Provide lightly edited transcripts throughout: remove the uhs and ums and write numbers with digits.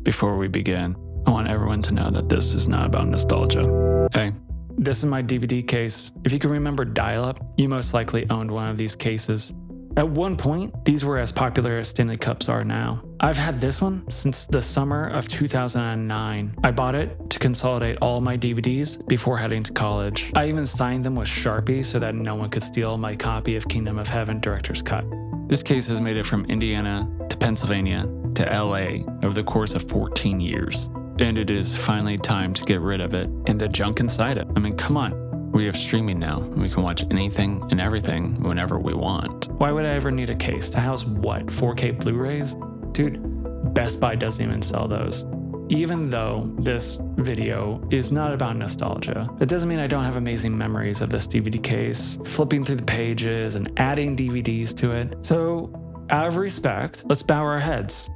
before we begin, I want everyone to know that this is not about nostalgia. Hey, this is my DVD case. If you can remember dial-up, you most likely owned one of these cases. At one point, these were as popular as Stanley Cups are now. I've had this one since the summer of 2009. I bought it to consolidate all my DVDs before heading to college. I even signed them with Sharpie so that no one could steal my copy of Kingdom of Heaven Director's Cut. This case has made it from Indiana to Pennsylvania to LA over the course of 14 years. And it is finally time to get rid of it and the junk inside it. I mean, come on. We have streaming now, and we can watch anything and everything whenever we want. Why would I ever need a case to house what, 4K Blu Rays? Dude, Best Buy doesn't even sell those. Even though this video is not about nostalgia, that doesn't mean I don't have amazing memories of this DVD case, flipping through the pages and adding DVDs to it. So, out of respect, let's bow our heads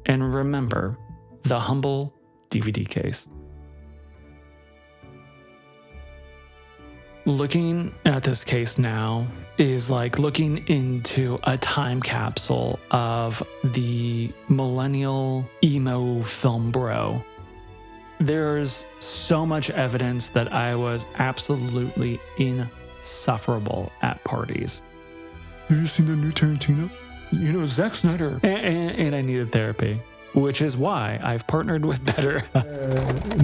and remember the humble DVD case. Looking at this case now is like looking into a time capsule of the millennial emo film bro. There's so much evidence that I was absolutely insufferable at parties. Have you seen the new Tarantino? You know, Zack Snyder. And I needed therapy, which is why I've partnered with Better.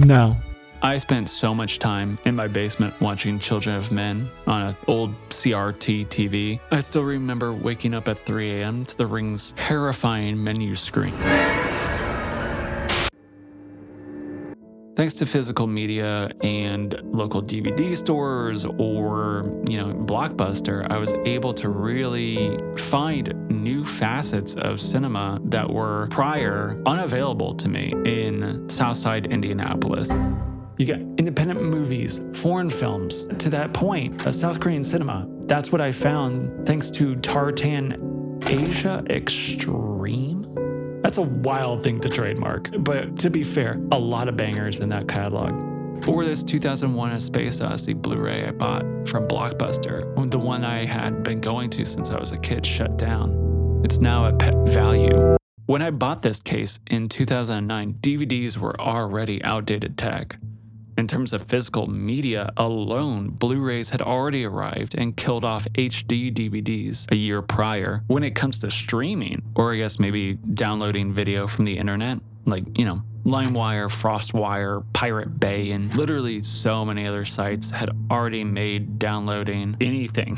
No. I spent so much time in my basement watching Children of Men on an old CRT TV. I still remember waking up at 3 a.m. to the Ring's terrifying menu screen. Thanks to physical media and local DVD stores or, Blockbuster, I was able to really find new facets of cinema that were prior unavailable to me in Southside Indianapolis. You got independent movies, foreign films. To that point, South Korean cinema. That's what I found thanks to Tartan Asia Extreme. That's a wild thing to trademark, but to be fair, a lot of bangers in that catalog. Or this 2001 A Space Odyssey Blu-ray I bought from Blockbuster, the one I had been going to since I was a kid, shut down. It's now at Pet Value. When I bought this case in 2009, DVDs were already outdated tech. In terms of physical media alone, Blu-rays had already arrived and killed off HD DVDs a year prior. When it comes to streaming, or I guess maybe downloading video from the internet, like, LimeWire, FrostWire, Pirate Bay, and literally so many other sites had already made downloading anything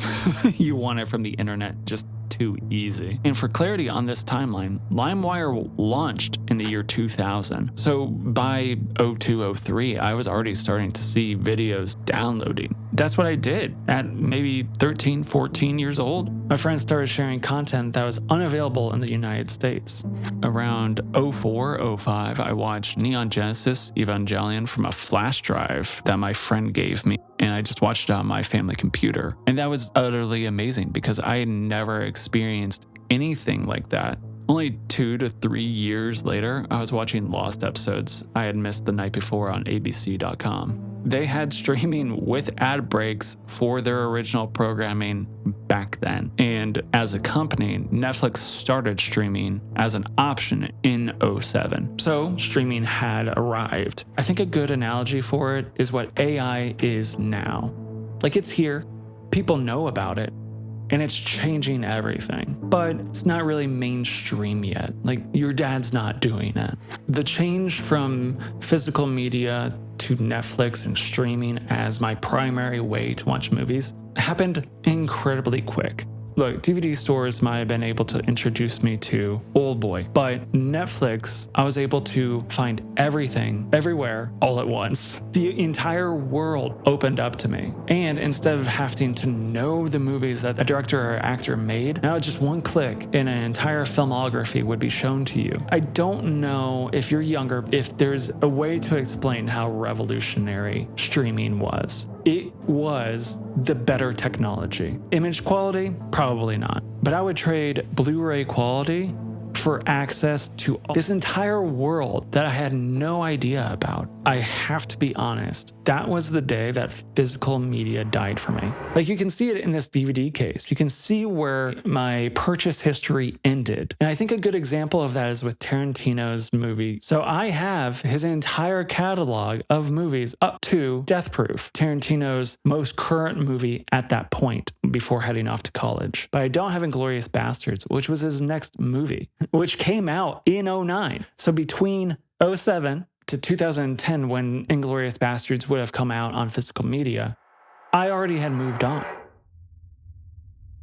you wanted from the internet just too easy. And for clarity on this timeline, LimeWire launched in the year 2000. So by 0203, I was already starting to see videos downloading. That's what I did at maybe 13, 14 years old. My friends started sharing content that was unavailable in the United States. Around 04, 05, I watched Neon Genesis Evangelion from a flash drive that my friend gave me, and I just watched it on my family computer. And that was utterly amazing because I had never experienced anything like that. Only 2 to 3 years later, I was watching lost episodes I had missed the night before on abc.com. They had streaming with ad breaks for their original programming back then. And as a company, Netflix started streaming as an option in 07. So streaming had arrived. I think a good analogy for it is what AI is now. Like, it's here, people know about it, and it's changing everything, but it's not really mainstream yet. Like, your dad's not doing it. The change from physical media to Netflix and streaming as my primary way to watch movies happened incredibly quick. Look, DVD stores might have been able to introduce me to Oldboy, but Netflix, I was able to find everything, everywhere, all at once. The entire world opened up to me. And instead of having to know the movies that the director or actor made, now just one click and an entire filmography would be shown to you. I don't know if you're younger, if there's a way to explain how revolutionary streaming was. It was the better technology. Image quality? Probably not. But I would trade Blu-ray quality for access to this entire world that I had no idea about. I have to be honest, that was the day that physical media died for me. Like, you can see it in this DVD case. You can see where my purchase history ended. And I think a good example of that is with Tarantino's movie. So I have his entire catalog of movies up to Death Proof, Tarantino's most current movie at that point before heading off to college. But I don't have Inglourious Bastards, which was his next movie, which came out in 2009. So between 2007 to 2010, when Inglourious Bastards would have come out on physical media, I already had moved on.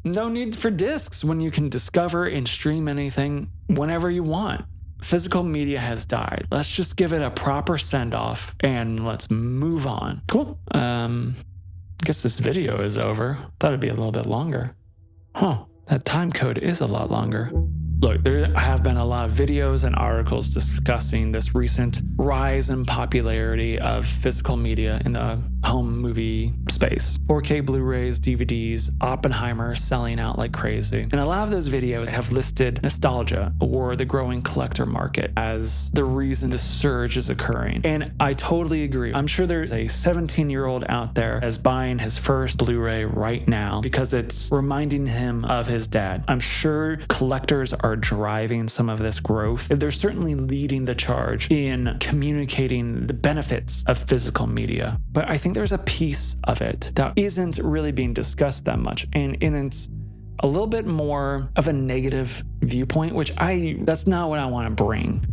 No need for discs when you can discover and stream anything whenever you want. Physical media has died. Let's just give it a proper send-off and let's move on. Cool. Guess this video is over. Thought it'd be a little bit longer. Huh, that time code is a lot longer. Look, there have been a lot of videos and articles discussing this recent rise in popularity of physical media in the home movie space. 4K Blu-rays, DVDs, Oppenheimer selling out like crazy. And a lot of those videos have listed nostalgia or the growing collector market as the reason this surge is occurring. And I totally agree. I'm sure there's a 17-year-old out there that's buying his first Blu-ray right now because it's reminding him of his dad. I'm sure collectors are driving some of this growth. They're certainly leading the charge in communicating the benefits of physical media. But I think there's a piece of it that isn't really being discussed that much. And it's a little bit more of a negative viewpoint, which that's not what I want to bring.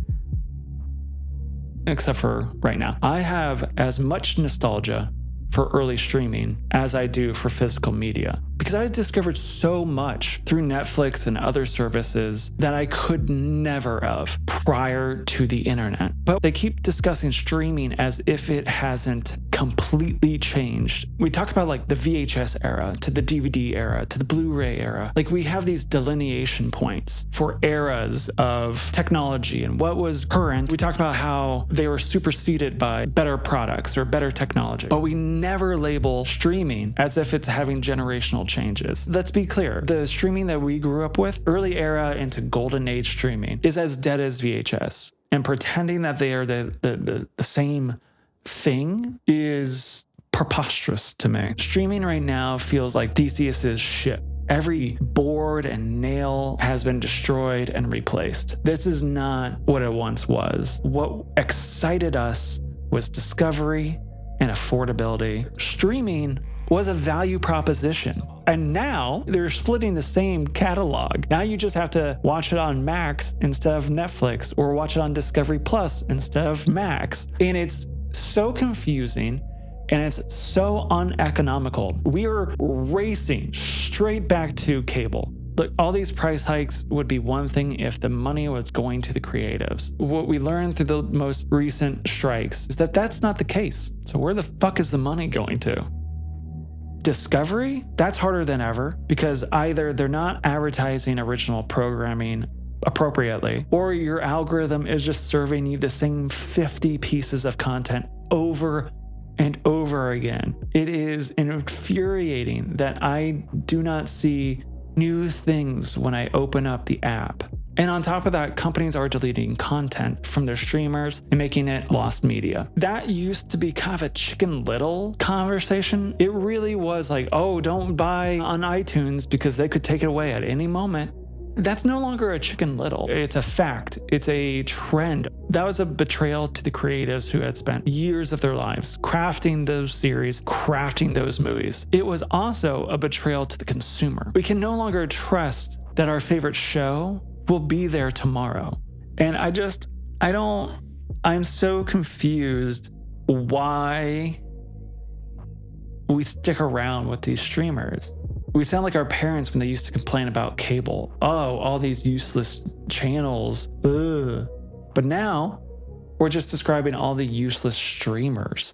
Except for right now. I have as much nostalgia for early streaming as I do for physical media, because I discovered so much through Netflix and other services that I could never have prior to the internet. But they keep discussing streaming as if it hasn't completely changed. We talk about like the VHS era to the DVD era to the Blu-ray era. Like, we have these delineation points for eras of technology and what was current. We talk about how they were superseded by better products or better technology, but we never label streaming as if it's having generational changes. Let's be clear, the streaming that we grew up with, early era into golden age streaming, is as dead as VHS. And pretending that they are the same thing is preposterous to me. Streaming right now feels like Theseus's ship. Every board and nail has been destroyed and replaced. This is not what it once was. What excited us was discovery and affordability. Streaming was a value proposition. And now they're splitting the same catalog. Now you just have to watch it on Max instead of Netflix, or watch it on Discovery Plus instead of Max. And it's so confusing and it's so uneconomical. We are racing straight back to cable. Look, all these price hikes would be one thing if the money was going to the creatives. What we learned through the most recent strikes is that that's not the case. So where the fuck is the money going to? Discovery? That's harder than ever, because either they're not advertising original programming appropriately, or your algorithm is just serving you the same 50 pieces of content over and over again. It is infuriating that I do not see new things when I open up the app. And on top of that, companies are deleting content from their streamers and making it lost media. That used to be kind of a Chicken Little conversation. It really was like, oh, don't buy on iTunes because they could take it away at any moment. That's no longer a Chicken Little. It's a fact. It's a trend. That was a betrayal to the creatives who had spent years of their lives crafting those series, crafting those movies. It was also a betrayal to the consumer. We can no longer trust that our favorite show will be there tomorrow. And I'm so confused why we stick around with these streamers. We sound like our parents when they used to complain about cable. Oh, all these useless channels. Ugh. But now, we're just describing all the useless streamers.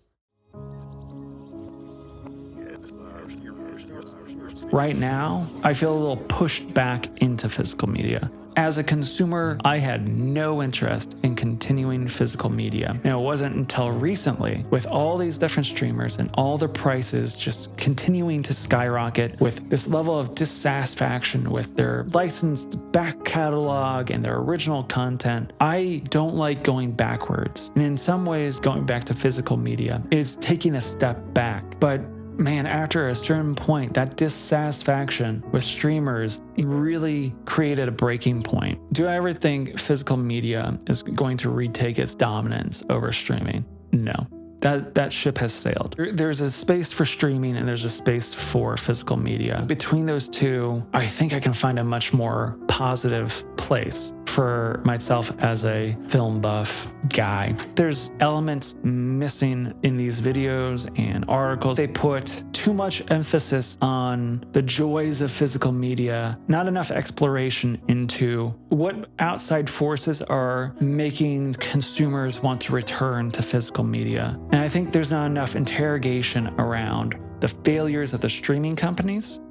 Right now, I feel a little pushed back into physical media. As a consumer, I had no interest in continuing physical media. And it wasn't until recently, with all these different streamers and all the prices just continuing to skyrocket, with this level of dissatisfaction with their licensed back catalog and their original content, I don't like going backwards. And in some ways, going back to physical media is taking a step back. But man, after a certain point, that dissatisfaction with streamers really created a breaking point. Do I ever think physical media is going to retake its dominance over streaming? No. That ship has sailed. There's a space for streaming and there's a space for physical media. Between those two, I think I can find a much more positive place for myself as a film buff guy. There's elements missing in these videos and articles. They put too much emphasis on the joys of physical media, not enough exploration into what outside forces are making consumers want to return to physical media. And I think there's not enough interrogation around the failures of the streaming companies.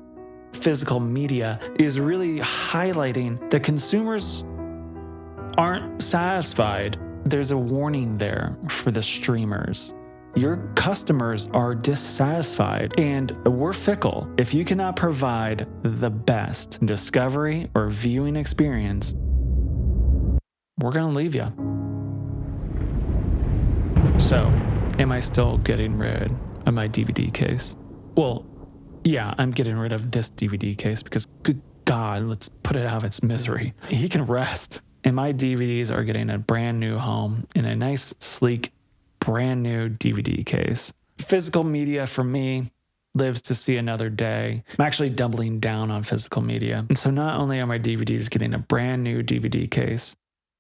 Physical media is really highlighting that consumers aren't satisfied. There's a warning there for the streamers. Your customers are dissatisfied and we're fickle. If you cannot provide the best discovery or viewing experience, we're going to leave you. So, am I still getting rid of my DVD case? Well, yeah, I'm getting rid of this DVD case because, good God, let's put it out of its misery. He can rest. And my DVDs are getting a brand new home in a nice, sleek, brand new DVD case. Physical media for me lives to see another day. I'm actually doubling down on physical media. And so not only are my DVDs getting a brand new DVD case,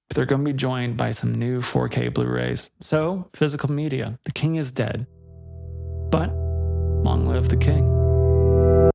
but they're going to be joined by some new 4K Blu-rays. So, physical media, the king is dead. But long live the king.